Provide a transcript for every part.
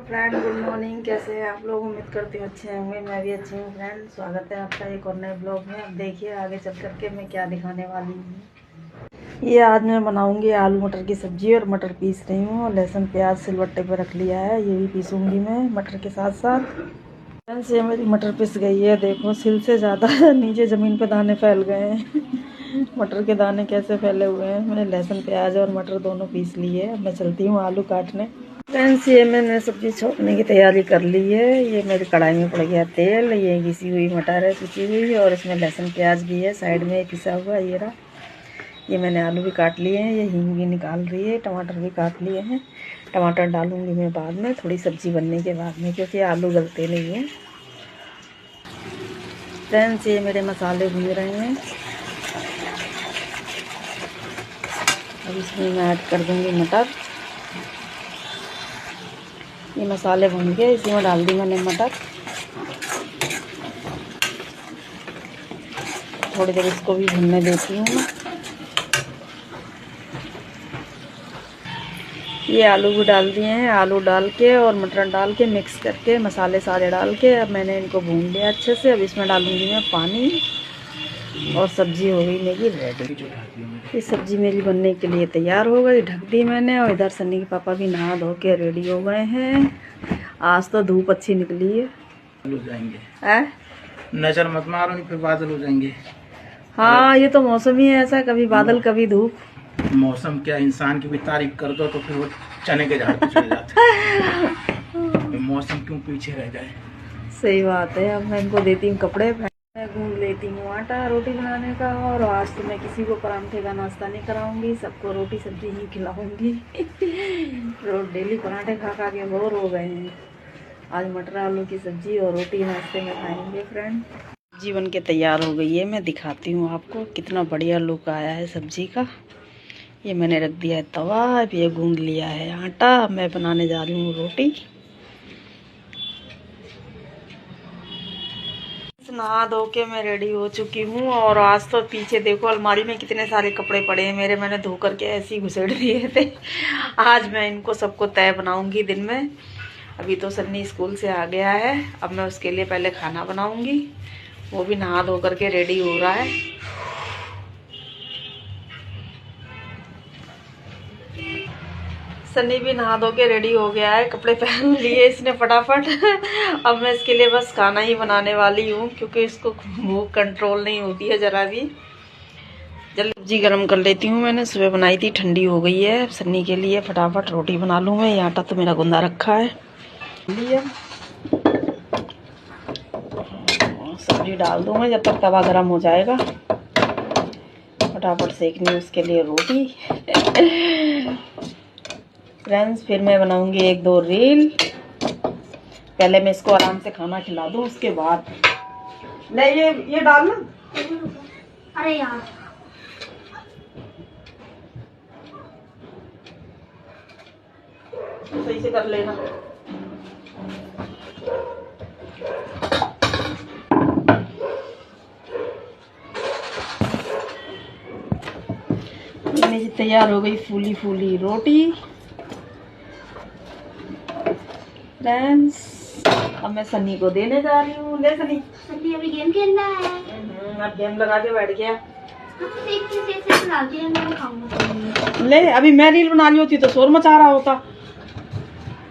Friend, good morning. कैसे हैं आप लोग? उम्मीद करती हूँ अच्छे होंगे। मैं भी अच्छी हूँ फ्रेंड। स्वागत है आपका एक और नए ब्लॉग में। अब देखिए आगे चल करके मैं क्या दिखाने वाली हूँ। ये आज मैं बनाऊंगी आलू मटर की सब्जी और मटर पीस रही हूँ और लहसुन प्याज सिलबट्टे पर रख लिया है। ये भी पीसूंगी मैं मटर के साथ साथ। फ्रेंड्स, ये मेरी मटर पिस गई है। देखो सिल से ज़्यादा नीचे ज़मीन पर दाने फैल गए हैं। मटर के दाने कैसे फैले हुए हैं। मैंने लहसुन प्याज और मटर दोनों पीस लिए। अब मैं चलती हूँ आलू काटने। फ्रेंड्स, ये मैंने सब्जी छोड़ने की तैयारी कर ली है। ये मेरी कढ़ाई में पड़ गया तेल। ये घिसी हुई मटर है पिसी हुई, और इसमें लहसुन प्याज भी है साइड में पिसा हुआ। ये रहा। ये मैंने आलू भी काट लिए हैं। ये हींग भी निकाल रही है। टमाटर भी काट लिए हैं। टमाटर डालूंगी मैं बाद में, थोड़ी सब्जी बनने के बाद में, क्योंकि आलू गलते नहीं हैं। फ्रेंड्स, ये मेरे मसाले भून रहे हैं। अब इसमें मैं ऐड कर दूंगी मटर। ये मसाले भून गए, इसी में डाल दी मैंने मटर। थोड़ी देर इसको भी भूनने देती हूँ मैं। ये आलू भी डाल दिए हैं। आलू डाल के और मटर डाल के मिक्स करके मसाले सारे डाल के अब मैंने इनको भून लिया अच्छे से। अब इसमें डालूंगी मैं पानी और सब्जी हो गई मेरी रेडी। ये सब्जी मेरी बनने के लिए तैयार हो गई। ढक दी मैंने। और इधर सन्नी के पापा भी नहा धो के रेडी हो गए हैं। आज तो धूप अच्छी निकली है। हो जाएंगे नजर मत मारो, फिर बादल हो जाएंगे। हाँ, ये तो मौसम ही है ऐसा, कभी बादल कभी धूप। मौसम क्या, इंसान की भी तारीफ कर दो तो फिर वो चने के झाड़ पे चले जाते हैं। मौसम क्यों पीछे रह जाए। सही बात है। अब मैं इनको देती हूँ कपड़े। मैं गूंद लेती हूँ आटा रोटी बनाने का। और आज तो मैं किसी को परांठे का नाश्ता नहीं कराऊंगी, सबको रोटी सब्जी ही खिलाऊंगी। रोज डेली परांठे खा खा के बोर हो गए हैं। आज मटर आलू की सब्जी और रोटी नाश्ते में खाएंगे फ्रेंड। सब्जी बन के तैयार हो गई है। मैं दिखाती हूँ आपको कितना बढ़िया लुक आया है सब्जी का। ये मैंने रख दिया है तवा। अब ये गूंद लिया है आटा। मैं बनाने जा रही हूँ रोटी। नहा धो के मैं रेडी हो चुकी हूँ। और आज तो पीछे देखो अलमारी में कितने सारे कपड़े पड़े हैं मेरे। मैंने धो करके ऐसे ही घुसेड़ दिए थे। आज मैं इनको सबको तय बनाऊंगी दिन में। अभी तो सन्नी स्कूल से आ गया है। अब मैं उसके लिए पहले खाना बनाऊंगी। वो भी नहा धो करके रेडी हो रहा है। सन्नी भी नहा धो के रेडी हो गया है। कपड़े पहन लिए इसने फटाफट। अब मैं इसके लिए बस खाना ही बनाने वाली हूँ, क्योंकि इसको भूख कंट्रोल नहीं होती है जरा भी। जल्दी सब्जी गर्म कर लेती हूँ। मैंने सुबह बनाई थी, ठंडी हो गई है। सन्नी के लिए फटाफट रोटी बना लूँ मैं। ये आटा तो मेरा गुंदा रखा है। सब्जी डाल दूँ मैं जब तक तवा गर्म हो जाएगा। फटाफट सेकनी उसके लिए रोटी। फ्रेंड्स, फिर मैं बनाऊंगी एक दो रील। पहले मैं इसको आराम से खाना खिला दूँ, उसके बाद नहीं ये डालना। अरे यार, सही से कर लेना। मेरी तैयार हो गई फूली फूली रोटी। फ्रेंड्स, अब मैं सन्नी को देने जा रही हूँ। ले सन्नी। सन्नी अभी गेम खेल रहा है। अब गेम लगा के बैठ गया। मैं खाऊंगा। ले, अभी मैं रील बना रही होती तो शोर मचा रहा होता।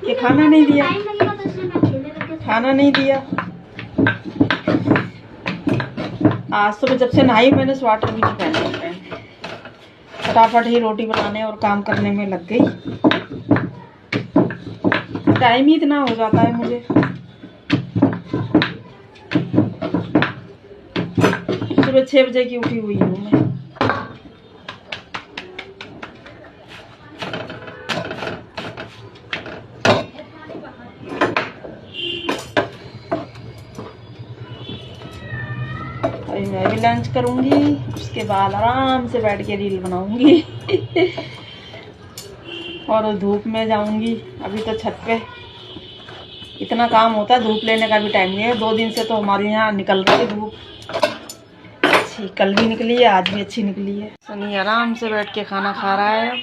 ये खाना नहीं दिया। टाइम लगेगा तो इसलिए मैं खेलने लग गया। खाना नहीं दिया। आज तो मैं जब से नहाई मैंने स्वेटर भी नहीं पहना। फटाफट ही रोटी बनाने और काम करने में लग गई। टाइम ही इतना हो जाता है मुझे। सुबह 6 बजे की उठी हुई हूँ मैं। अभी मैं भी लंच करूँगी, उसके बाद आराम से बैठ के रील बनाऊँगी। और धूप में जाऊँगी। अभी तो छत पे इतना काम होता है, धूप लेने का भी टाइम नहीं है। 2 दिन से तो हमारे यहाँ निकल रही है धूप अच्छी। कल भी निकली है, आज भी अच्छी निकली है। सनी आराम से बैठ के खाना खा रहा है।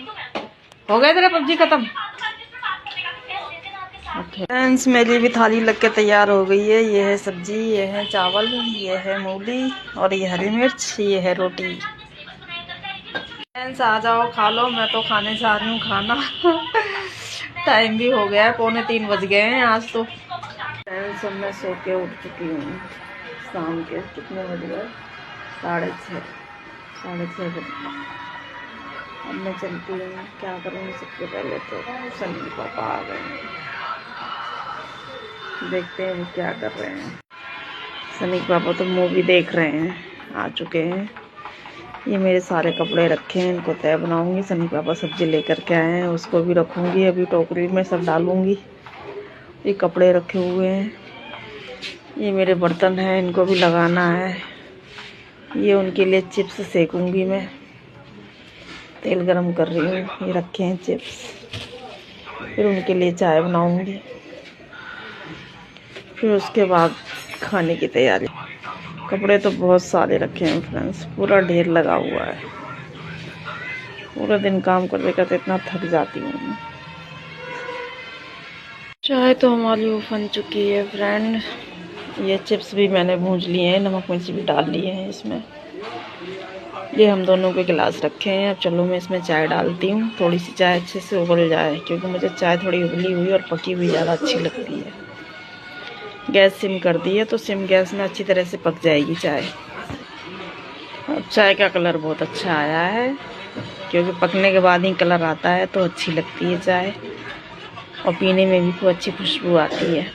हो गया तेरा पबजी खत्म? फ्रेंड्स मेरी भी थाली लग के तैयार हो गई है। ये है सब्जी, ये है चावल, ये है मूली और ये हरी मिर्च, ये है रोटी। फ्रेंड्स आ जाओ खा लो, मैं तो खाने जा रही हूँ खाना। टाइम भी हो गया है, 2:45 बज गए हैं आज तो। फ्रेंड्स अब मैं सो के उठ चुकी हूँ। शाम के कितने बज गए? 6:30 बजे। अब मैं चलती हूँ, क्या करूँगी। सबसे पहले तो सनी पापा आ गए हैं, देखते हैं वो क्या कर रहे हैं। सनी पापा तो मूवी देख रहे हैं, आ चुके हैं। ये मेरे सारे कपड़े रखे हैं, इनको तय बनाऊंगी। सनी पापा सब्जी लेकर के आए हैं, उसको भी रखूंगी। अभी टोकरी में सब डालूंगी। ये कपड़े रखे हुए हैं, ये मेरे बर्तन हैं, इनको भी लगाना है। ये उनके लिए चिप्स सेकूंगी मैं, तेल गरम कर रही हूँ। ये रखे हैं चिप्स, फिर उनके लिए चाय बनाऊंगी। फिर उसके बाद खाने की तैयारी। कपड़े तो बहुत सारे रखे हैं फ्रेंड्स, पूरा ढेर लगा हुआ है। पूरा दिन काम करते करते इतना थक जाती हूँ। चाय तो हमारी उफन चुकी है फ्रेंड। ये चिप्स भी मैंने भूंज लिए हैं, नमक मिर्ची भी डाल लिए हैं इसमें। ये हम दोनों के गिलास रखे हैं। अब चलो मैं इसमें चाय डालती हूँ। थोड़ी सी चाय अच्छे से उबल जाए, क्योंकि मुझे चाय थोड़ी उबली हुई और पकी हुई ज़्यादा अच्छी लगती है। गैस सिम कर दी है, तो सिम गैस में अच्छी तरह से पक जाएगी चाय। अब चाय का कलर बहुत अच्छा आया है, क्योंकि पकने के बाद ही कलर आता है तो अच्छी लगती है चाय, और पीने में भी खूब अच्छी खुशबू आती है।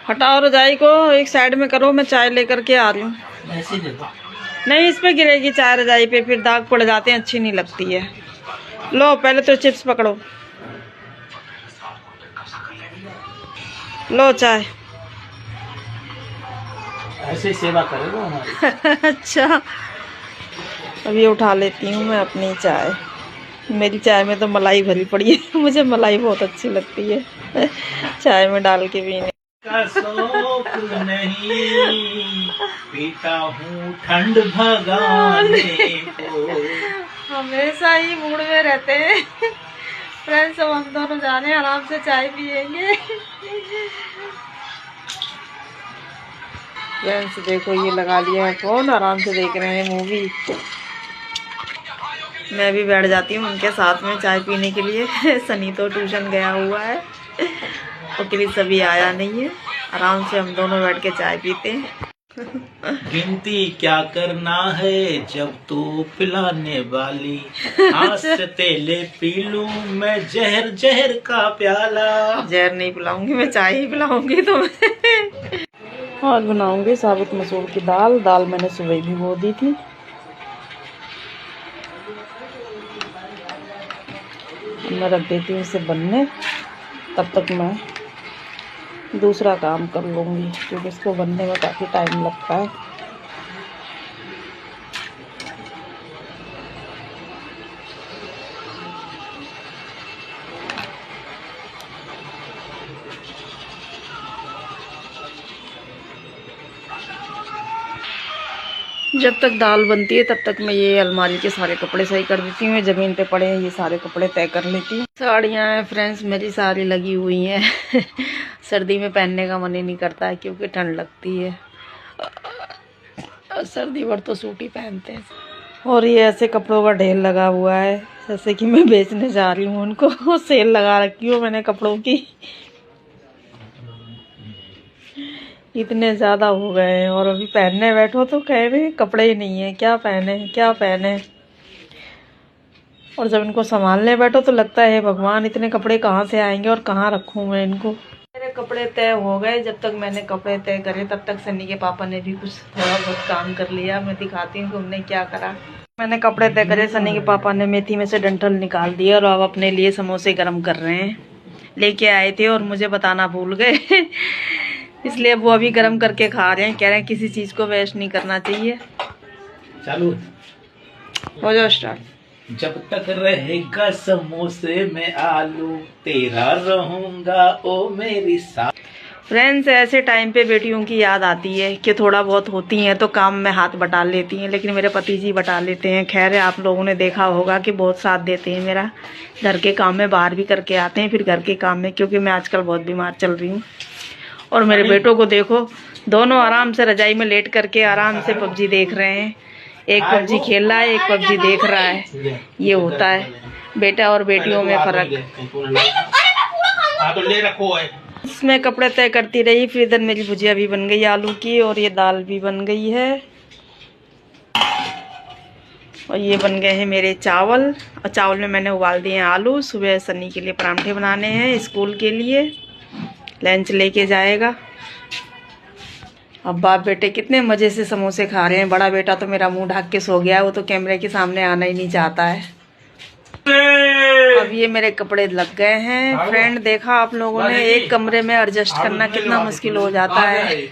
हटाओ रजाई को, एक साइड में करो, मैं चाय लेकर के आ रही हूँ। ऐसे दे दो। नहीं, इस पे गिरेगी चाय रजाई पे, फिर दाग पड़ जाते हैं, अच्छी नहीं लगती है। लो पहले तो चिप्स पकड़ो, लो चाय। ऐसे सेवा करेगा हमारी। अच्छा, अब ये उठा लेती हूँ मैं अपनी चाय। मेरी चाय में तो मलाई भरी पड़ी है, मुझे मलाई बहुत अच्छी लगती है चाय में डाल के पीने का शौक नहीं, पीता हूँ ठंड भगाने को। हमेशा ही मूड में रहते हैं फ्रेंड्स। अब हम दोनों जाने आराम से चाय पियेंगे। फ्रेंड्स देखो, ये लगा लिया है फोन, आराम से देख रहे हैं मूवी। मैं भी बैठ जाती हूँ उनके साथ में चाय पीने के लिए। सनी तो ट्यूशन गया हुआ है और क्रिस अभी आया नहीं है। आराम से हम दोनों बैठ के चाय पीते हैं। गिनती क्या करना है जब तू पिलाने वाली, आस्ते ले पी लूं मैं जहर जहर का प्याला। जहर नहीं पिलाऊंगी मैं, चाय ही पिलाऊंगी तुम्हें। आज बनाऊंगी साबुत मसूर की दाल। दाल मैंने सुबह भिगो दी थी। मैं रख देती हूँ इसे बनने, तब तक मैं दूसरा काम कर लूँगी, क्योंकि इसको बनने में काफ़ी टाइम लगता है। जब तक दाल बनती है तब तक मैं ये अलमारी के सारे कपड़े सही कर देती हूँ। ज़मीन पे पड़े हैं, ये सारे कपड़े तय कर लेती हूँ। साड़ियाँ हैं फ्रेंड्स, मेरी सारी लगी हुई हैं सर्दी में पहनने का मन ही नहीं करता है, क्योंकि ठंड लगती है। सर्दी भर तो सूट ही पहनते हैं। और ये ऐसे कपड़ों का ढेर लगा हुआ है, जैसे कि मैं बेचने जा रही हूँ उनको। सेल लगा रखी हूँ मैंने कपड़ों की। इतने ज़्यादा हो गए हैं, और अभी पहनने बैठो तो कह रहे कपड़े ही नहीं है, क्या पहने क्या पहने। और जब इनको संभालने बैठो तो लगता है भगवान, इतने कपड़े कहाँ से आएंगे और कहाँ रखूँ मैं इनको। मेरे कपड़े तय हो गए। जब तक मैंने कपड़े तय करे तब तक सन्नी के पापा ने भी कुछ थोड़ा बहुत काम कर लिया। मैं दिखाती हूँ कि उनने क्या करा। मैंने कपड़े तय करे, सन्नी के पापा ने मेथी में से डंठल निकाल दिया, और अब अपने लिए समोसे गर्म कर रहे हैं। लेके आए थे और मुझे बताना भूल गए इसलिए वो अभी गर्म करके खा रहे हैं। कह रहे हैं किसी चीज़ को वेस्ट नहीं करना चाहिए। चालू हो जाओ स्टार्ट। जब तक रहेगा समोसे में आलू, तेरा रहूंगा ओ मेरी साथ। फ्रेंड्स, ऐसे टाइम पे बेटियों की याद आती है कि थोड़ा बहुत होती हैं तो काम में हाथ बटा लेती हैं, लेकिन मेरे पति जी बटा लेते हैं। खैर है, आप लोगों ने देखा होगा कि बहुत साथ देते हैं मेरा, घर के काम में बाहर भी करके आते हैं, फिर घर के काम में, क्योंकि मैं आजकल बहुत बीमार चल रही हूँ। और मेरे बेटों को देखो, दोनों आराम से रजाई में लेट करके आराम से पबजी देख रहे हैं। एक पबजी खेल रहा है, एक पबजी देख रहा है। ये होता है बेटा और बेटियों में फ़र्क। इसमें कपड़े तय करती रही, फिर इधर मेरी भुजिया भी बन गई आलू की, और ये दाल भी बन गई है, और ये बन गए हैं मेरे चावल। और चावल में मैंने उबाल दिए हैं आलू। सुबह सन्नी के लिए परांठे बनाने हैं, स्कूल के लिए लंच लेके जाएगा। अब बाप बेटे कितने मज़े से समोसे खा रहे हैं। बड़ा बेटा तो मेरा मुंह ढक के सो गया है, वो तो कैमरे के सामने आना ही नहीं चाहता है। अब ये मेरे कपड़े लग गए हैं। फ्रेंड, देखा आप लोगों ने, एक कमरे में एडजस्ट करना कितना मुश्किल हो जाता है।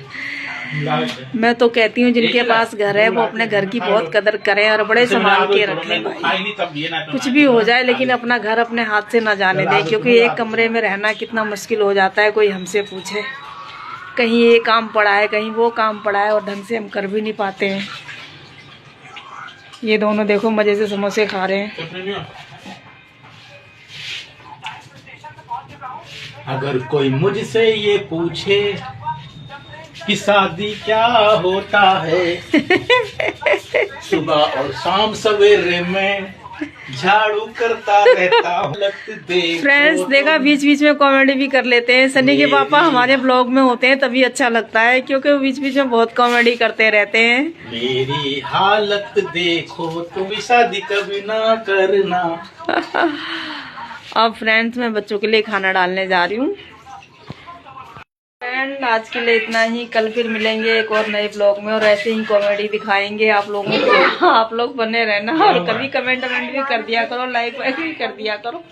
मैं तो कहती हूँ जिनके पास घर है वो अपने घर की बहुत कदर करें और बड़े संभाल के रखें भाई। कुछ भी हो जाए लेकिन अपना घर अपने हाथ से ना जाने दे, क्योंकि एक कमरे में रहना कितना मुश्किल हो जाता है। कोई हमसे पूछे, कहीं ये काम पड़ा है, कहीं वो काम पड़ा है, और ढंग से हम कर भी नहीं पाते हैं। ये दोनों देखो मज़े से समोसे खा रहे हैं। अगर कोई मुझसे ये पूछे कि शादी क्या होता है, सुबह और शाम सवेरे में झाड़ू करता रहता हूँ। फ्रेंड्स, देखा बीच बीच में कॉमेडी भी कर लेते हैं। सनी के पापा हमारे ब्लॉग में होते हैं तभी अच्छा लगता है, क्योंकि वो बीच बीच में बहुत कॉमेडी करते रहते हैं। मेरी हालत देखो, तुम भी शादी कभी ना करना। अब फ्रेंड्स, मैं बच्चों के लिए खाना डालने जा रही हूँ। फ्रेंड, आज के लिए इतना ही। कल फिर मिलेंगे एक और नए ब्लॉग में, और ऐसे ही कॉमेडी दिखाएंगे आप लोगों को। आप लोग बने रहना, और कभी कमेंट भी कर दिया करो, लाइक वाइक भी कर दिया करो।